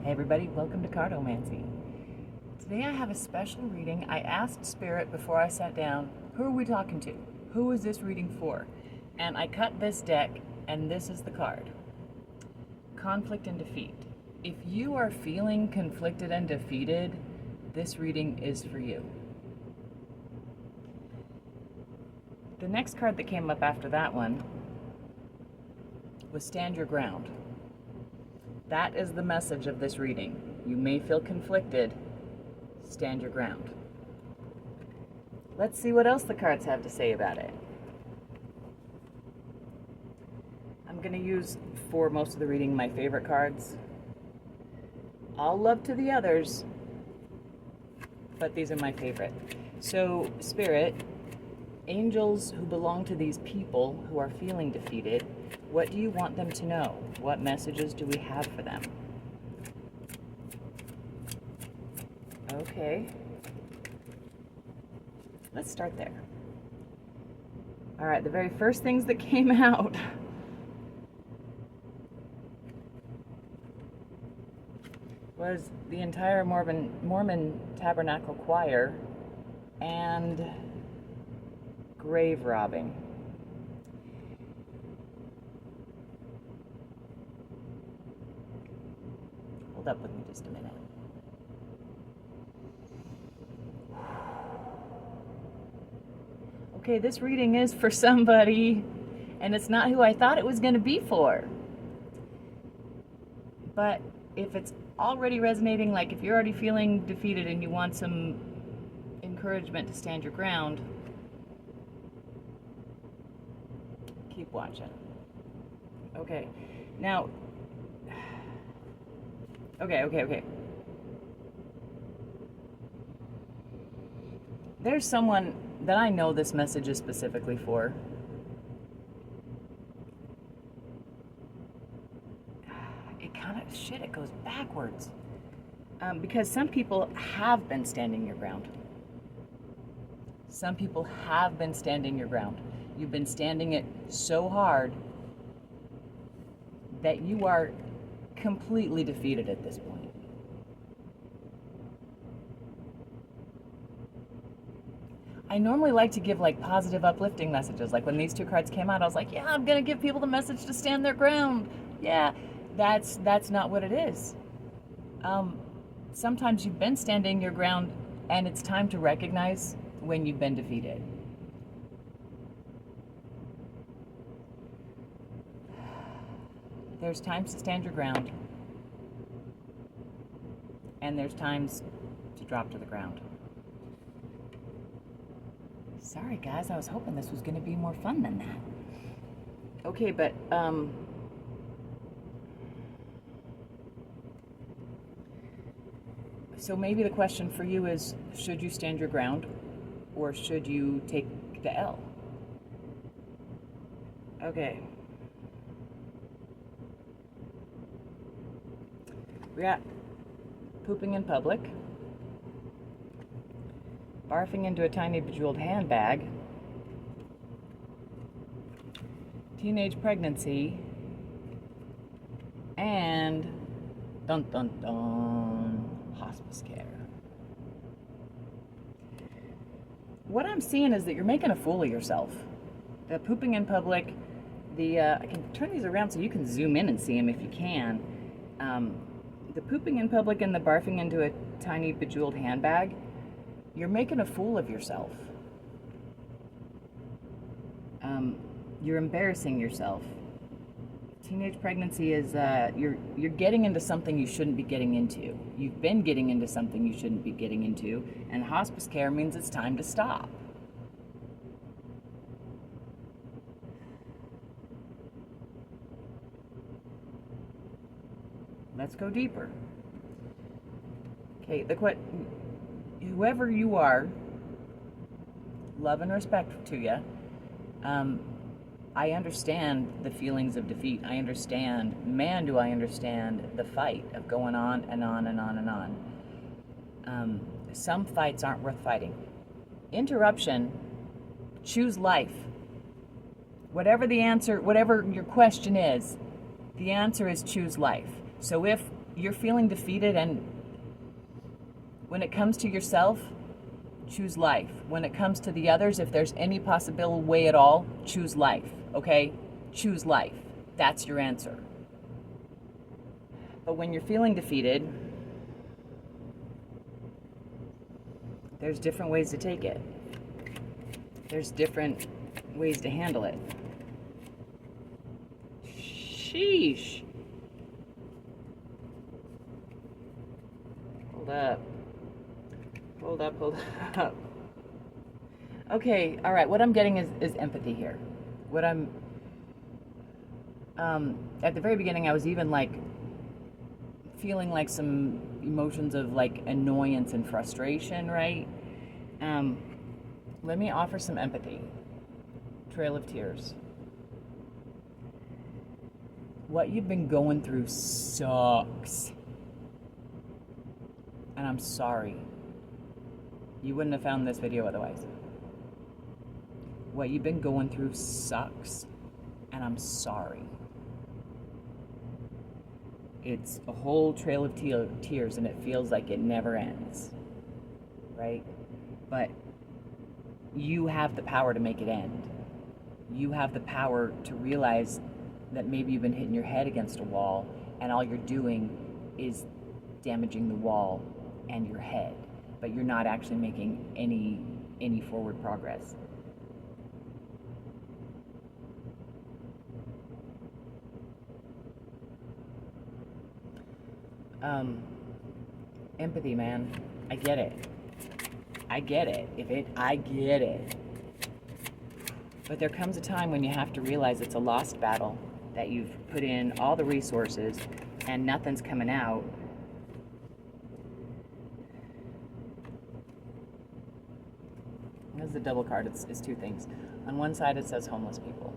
Hey everybody, welcome to Cartomancy. Today I have a special reading. I asked Spirit before I sat down, who are we talking to? Who is this reading for? And I cut this deck, and this is the card. Conflict and Defeat. If you are feeling conflicted and defeated, this reading is for you. The next card that came up after that one was Stand Your Ground. That is the message of this reading. You may feel conflicted. Stand your ground. Let's see what else the cards have to say about it. I'm going to use, for most of the reading, my favorite cards. All love to the others, but these are my favorite. So, Spirit, angels who belong to these people who are feeling defeated, what do you want them to know? What messages do we have for them? Okay. Let's start there. All right, the very first things that came out was the entire Mormon Tabernacle Choir and grave robbing. Hold up with me just a minute. Okay, this reading is for somebody, and it's not who I thought it was going to be for. But if it's already resonating, like if you're already feeling defeated and you want some encouragement to stand your ground, keep watching. Okay, now, okay. There's someone that I know this message is specifically for. It goes backwards. Because some people have been standing your ground. Some people have been standing your ground. You've been standing it so hard that you are completely defeated at this point. I normally like to give like positive, uplifting messages. Like when these two cards came out, I was like, yeah, I'm gonna give people the message to stand their ground. Yeah, that's not what it is. Sometimes you've been standing your ground and it's time to recognize when you've been defeated. There's times to stand your ground, and there's times to drop to the ground. Sorry guys, I was hoping this was going to be more fun than that. Okay, but so maybe the question for you is, should you stand your ground or should you take the L? Okay. We got pooping in public, barfing into a tiny bejeweled handbag, teenage pregnancy, and dun dun dun, hospice care. What I'm seeing is that you're making a fool of yourself. The pooping in public, I can turn these around so you can zoom in and see them if you can. The pooping in public and the barfing into a tiny bejeweled handbag, you're making a fool of yourself. You're embarrassing yourself. Teenage pregnancy is you're getting into something you shouldn't be getting into. You've been getting into something you shouldn't be getting into, and hospice care means it's time to stop. Let's go deeper. Okay, whoever you are, love and respect to you. I understand the feelings of defeat. I understand, man, do I understand the fight of going on and on and on and on. Some fights aren't worth fighting. Interruption, choose life. Whatever the answer, whatever your question is, the answer is choose life. So if you're feeling defeated, and when it comes to yourself, choose life. When it comes to the others, if there's any possible way at all, choose life, okay? Choose life. That's your answer. But when you're feeling defeated, there's different ways to take it. There's different ways to handle it. Sheesh. Hold up. Hold up, hold up. Okay, all right, what I'm getting is empathy here. What I'm, at the very beginning, I was even like, feeling like some emotions of like annoyance and frustration, right? Let me offer some empathy. Trail of Tears. What you've been going through sucks. And I'm sorry. You wouldn't have found this video otherwise. What you've been going through sucks. And I'm sorry. It's a whole trail of tears, and it feels like it never ends, right? But you have the power to make it end. You have the power to realize that maybe you've been hitting your head against a wall, and all you're doing is damaging the wall and your head, but you're not actually making any forward progress. Empathy, man. I get it. I get it. I get it. But there comes a time when you have to realize it's a lost battle, that you've put in all the resources and nothing's coming out. This is a double card. It's two things. On one side it says homeless people.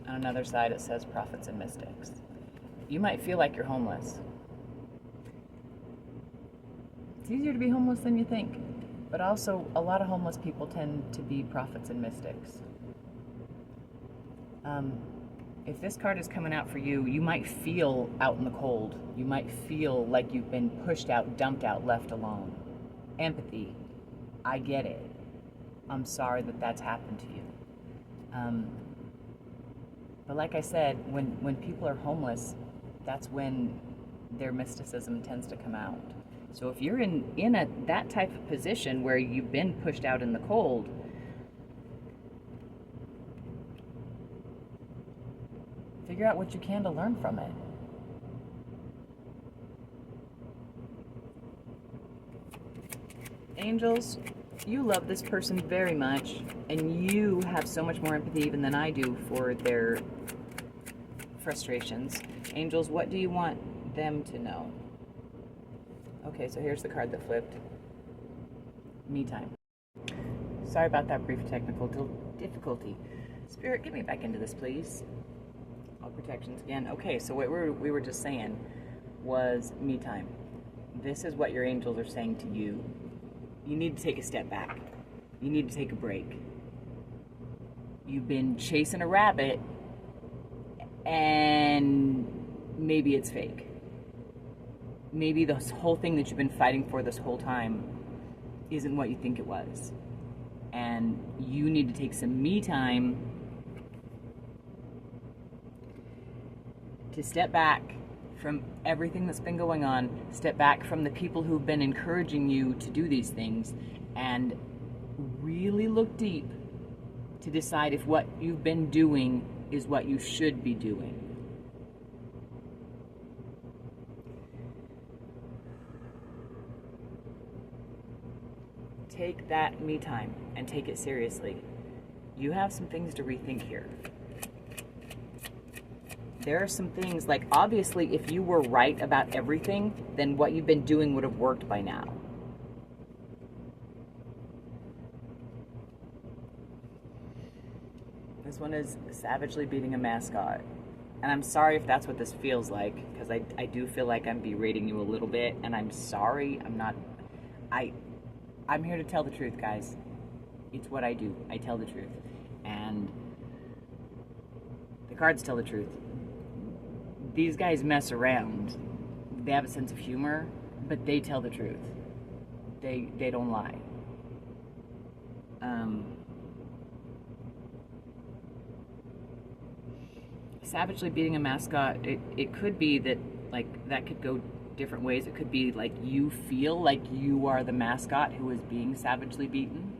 On another side it says prophets and mystics. You might feel like you're homeless. It's easier to be homeless than you think, but also a lot of homeless people tend to be prophets and mystics. If this card is coming out for you, you might feel out in the cold. You might feel like you've been pushed out, dumped out, left alone. Empathy. I get it. I'm sorry that that's happened to you. But like I said, when people are homeless, that's when their mysticism tends to come out. So if you're in that type of position where you've been pushed out in the cold, figure out what you can to learn from it. Angels, you love this person very much, and you have so much more empathy even than I do for their frustrations. Angels, what do you want them to know? Okay, so here's the card that flipped. Me time. Sorry about that brief technical difficulty. Spirit, get me back into this, please. All protections again. Okay, so what we were just saying was me time. This is what your angels are saying to you. You need to take a step back. You need to take a break. You've been chasing a rabbit, and maybe it's fake. Maybe this whole thing that you've been fighting for this whole time isn't what you think it was. And you need to take some me time to step back from everything that's been going on, step back from the people who've been encouraging you to do these things, and really look deep to decide if what you've been doing is what you should be doing. Take that me time and take it seriously. You have some things to rethink here. There are some things, like obviously if you were right about everything, then what you've been doing would have worked by now. This one is savagely beating a mascot. And I'm sorry if that's what this feels like, because I do feel like I'm berating you a little bit, and I'm sorry. I'm here to tell the truth, guys. It's what I do. I tell the truth. And the cards tell the truth. These guys mess around. they have a sense of humor, but they tell the truth. They don't lie. Savagely beating a mascot, it could be that, like, that could go different ways. It could be like you feel like you are the mascot who is being savagely beaten.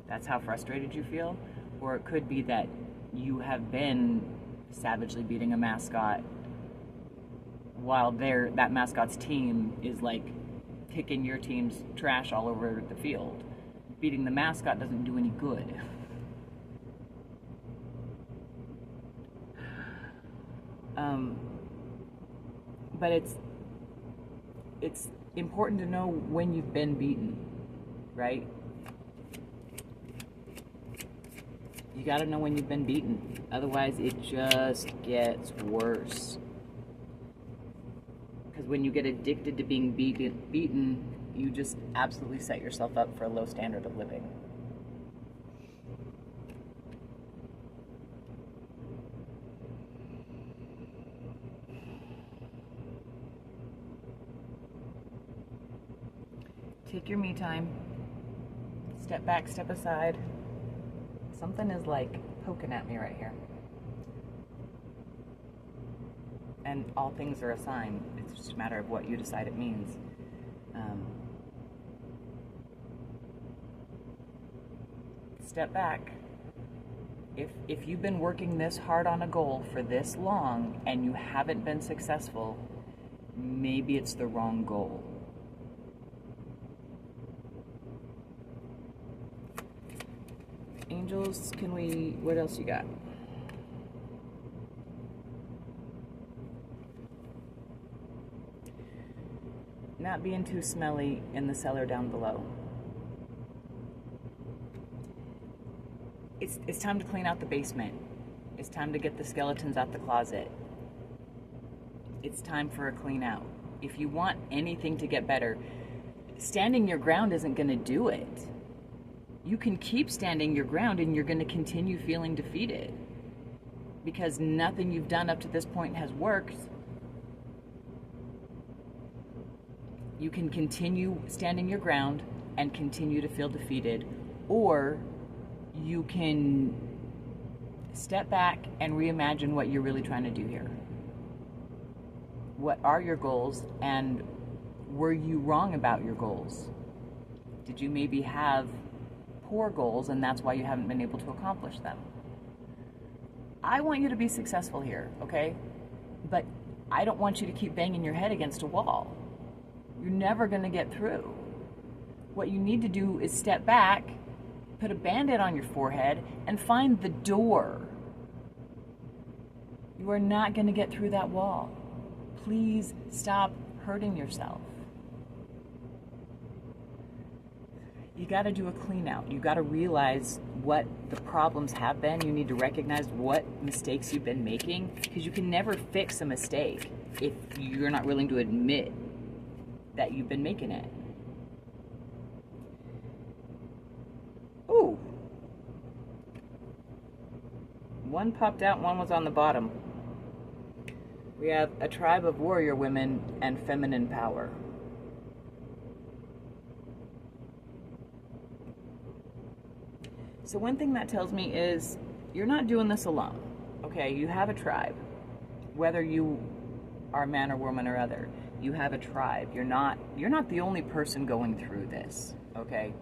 That's how frustrated you feel. Or it could be that you have been savagely beating a mascot while that mascot's team is like kicking your team's trash all over the field. Beating the mascot doesn't do any good. But it's important to know when you've been beaten, right? You got to know when you've been beaten. Otherwise, it just gets worse. Because when you get addicted to being beaten, you just absolutely set yourself up for a low standard of living. Take your me time. Step back, step aside. Something is like poking at me right here. And all things are a sign. It's just a matter of what you decide it means. Step back. If you've been working this hard on a goal for this long and you haven't been successful, maybe it's the wrong goal. Angels, what else you got? Not being too smelly in the cellar down below. It's time to clean out the basement. It's time to get the skeletons out the closet. It's time for a clean out. If you want anything to get better, standing your ground isn't going to do it. You can keep standing your ground and you're going to continue feeling defeated because nothing you've done up to this point has worked. You can continue standing your ground and continue to feel defeated, or you can step back and reimagine what you're really trying to do here. What are your goals, and were you wrong about your goals? Did you maybe have poor goals and that's why you haven't been able to accomplish them? I want you to be successful here, okay? But I don't want you to keep banging your head against a wall. You're never going to get through. What you need to do is step back, put a Band-Aid on your forehead, and find the door. You are not going to get through that wall. Please stop hurting yourself. You got to do a clean out. You got to realize what the problems have been. You need to recognize what mistakes you've been making, because you can never fix a mistake if you're not willing to admit that you've been making it. Ooh. One popped out, one was on the bottom. We have a tribe of warrior women and feminine power. So one thing that tells me is you're not doing this alone, okay? You have a tribe, whether you are a man or woman or other. You have a tribe. You're not the only person going through this, okay?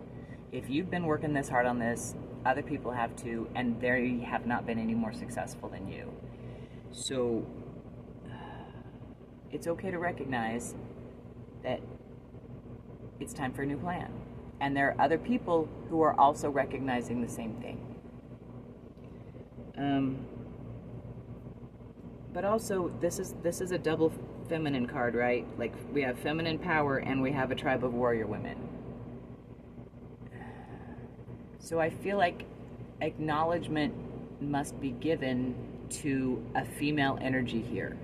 If you've been working this hard on this, other people have too, and they have not been any more successful than you. So it's okay to recognize that it's time for a new plan. And there are other people who are also recognizing the same thing. But also, this is a double feminine card, right? Like, we have feminine power and we have a tribe of warrior women. So I feel like acknowledgement must be given to a female energy here.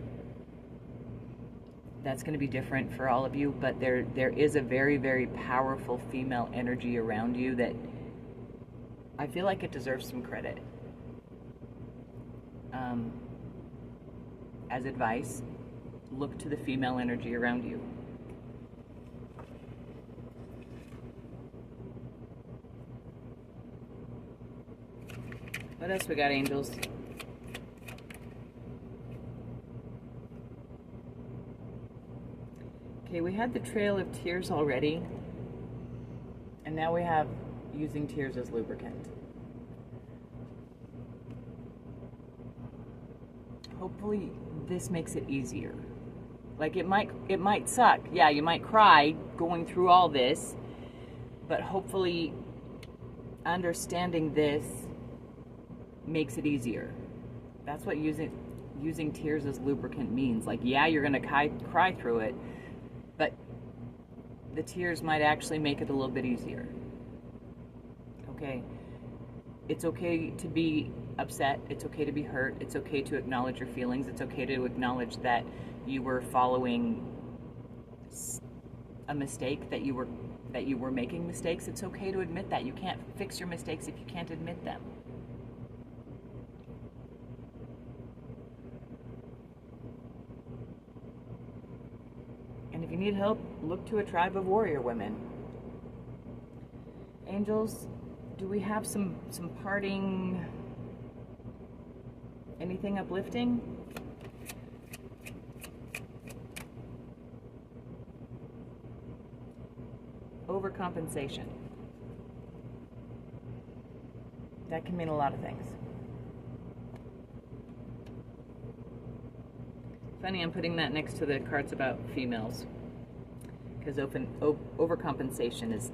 That's going to be different for all of you, but there is a very, very powerful female energy around you that I feel like it deserves some credit. As advice, look to the female energy around you. What else we got, angels? Okay, we had the Trail of Tears already, and now we have using tears as lubricant. Hopefully this makes it easier. Like it might suck. Yeah, you might cry going through all this, but hopefully understanding this makes it easier. That's what using tears as lubricant means. Like, yeah, you're gonna cry through it, but the tears might actually make it a little bit easier. Okay, it's okay to be upset, it's okay to be hurt, it's okay to acknowledge your feelings, it's okay to acknowledge that you were following a mistake, that you were making mistakes. It's okay to admit that. You can't fix your mistakes if you can't admit them. And if you need help, look to a tribe of warrior women. Angels, do we have some parting, anything uplifting? Overcompensation. That can mean a lot of things. Funny, I'm putting that next to the cards about females, because overcompensation is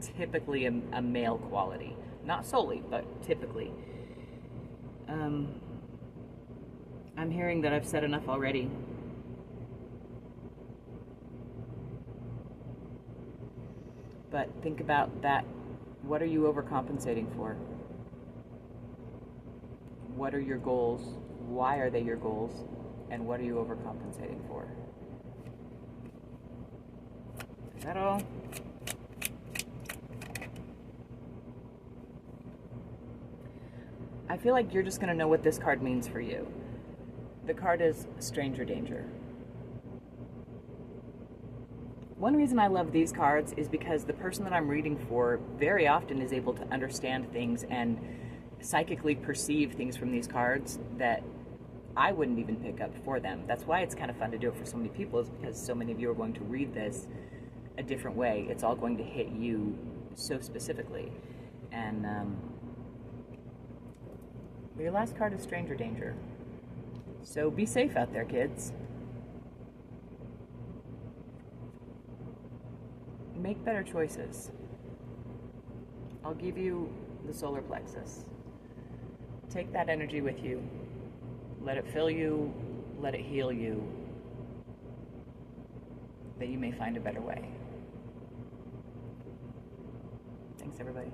typically a male quality. Not solely, but typically. I'm hearing that I've said enough already. But think about that. What are you overcompensating for? What are your goals? Why are they your goals? And what are you overcompensating for? Is that all? I feel like you're just going to know what this card means for you. The card is Stranger Danger. One reason I love these cards is because the person that I'm reading for very often is able to understand things and psychically perceive things from these cards that I wouldn't even pick up for them. That's why it's kind of fun to do it for so many people, is because so many of you are going to read this a different way. It's all going to hit you so specifically. And your last card is Stranger Danger. So be safe out there, kids. Make better choices. I'll give you the solar plexus. Take that energy with you. Let it fill you. Let it heal you. That you may find a better way. Thanks, everybody.